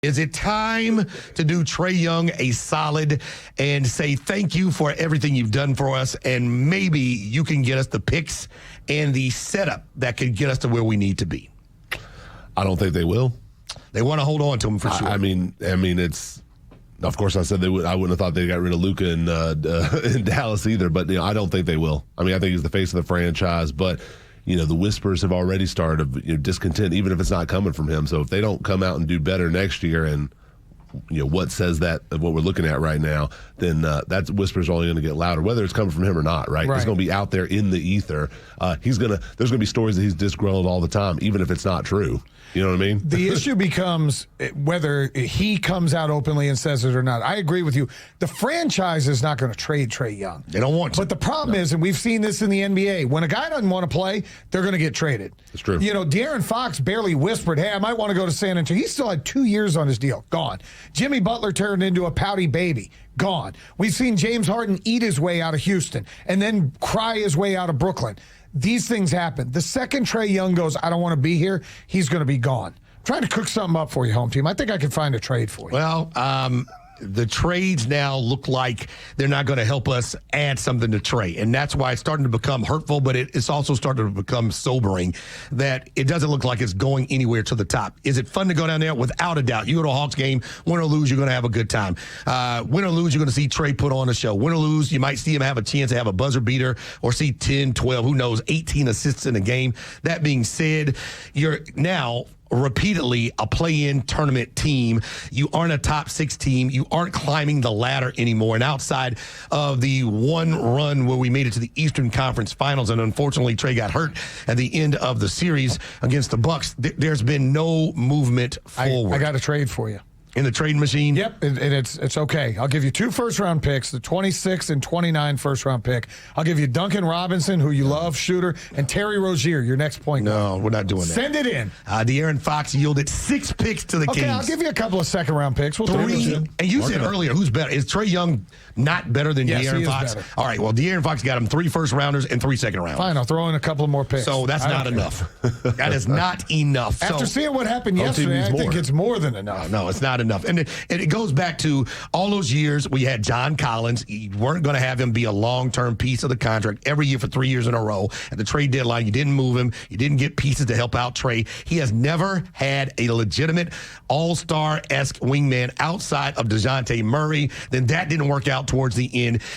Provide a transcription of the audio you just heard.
Is it time to do Trae Young a solid and say thank you for everything you've done for us, and maybe you can get us the picks and the setup that could get us to where we need to be? I don't think they will. They want to hold on to him for sure. I mean, it's. Of course, I said they would. I wouldn't have thought they got rid of Luka in Dallas either. But I don't think they will. I mean, I think he's the face of the franchise. But the whispers have already started of discontent, even if it's not coming from him. So if they don't come out and do better next year, and what says that what we're looking at right now, then that whispers are only going to get louder, whether it's coming from him or not. Right? It's going to be out there in the ether. There's going to be stories that he's disgruntled all the time, even if it's not true. You know what I mean? The issue becomes whether he comes out openly and says it or not. I agree with you. The franchise is not going to trade Trae Young. They don't want to. But the problem is, and we've seen this in the NBA, when a guy doesn't want to play, they're going to get traded. It's true. De'Aaron Fox barely whispered, hey, I might want to go to San Antonio. He still had 2 years on his deal. Gone. Jimmy Butler turned into a pouty baby. Gone. We've seen James Harden eat his way out of Houston and then cry his way out of Brooklyn. These things happen. The second Trae Young goes, I don't want to be here, he's going to be gone. I'm trying to cook something up for you, home team. I think I can find a trade for you. Well, the trades now look like they're not going to help us add something to Trae. And that's why it's starting to become hurtful, but it's also starting to become sobering that it doesn't look like it's going anywhere to the top. Is it fun to go down there? Without a doubt. You go to a Hawks game, win or lose, you're going to have a good time. Win or lose, you're going to see Trae put on a show. Win or lose, you might see him have a chance to have a buzzer beater or see 10, 12, who knows, 18 assists in a game. That being said, you're now repeatedly a play-in tournament team. You aren't a top 6 team. You aren't climbing the ladder anymore. And outside of the one run where we made it to the Eastern Conference Finals, and unfortunately Trae got hurt at the end of the series against the Bucks, there's been no movement forward. I got a trade for you. In the trading machine? Yep, and it's okay. I'll give you 2 first-round picks, the 26 and 29 first-round pick. I'll give you Duncan Robinson, who you love, shooter, and Terry Rozier, your next point guard. No, we're not doing that. Send it in. De'Aaron Fox yielded 6 picks to the Kings. Okay, I'll give you a couple of second-round picks. We'll 3, and you said earlier, who's better? Is Trae Young not better than De'Aaron Fox? Better. All right, well, De'Aaron Fox got him 3 first-rounders and 3 second-rounders. Fine, I'll throw in a couple more picks. So that's not enough. That is not enough. After seeing what happened yesterday, I think it's more than enough. No, it's not enough. And it goes back to all those years we had John Collins. You weren't going to have him be a long-term piece of the contract every year for 3 years in a row. At the trade deadline, you didn't move him. You didn't get pieces to help out Trae. He has never had a legitimate all-star-esque wingman outside of DeJounte Murray. Then that didn't work out towards the end.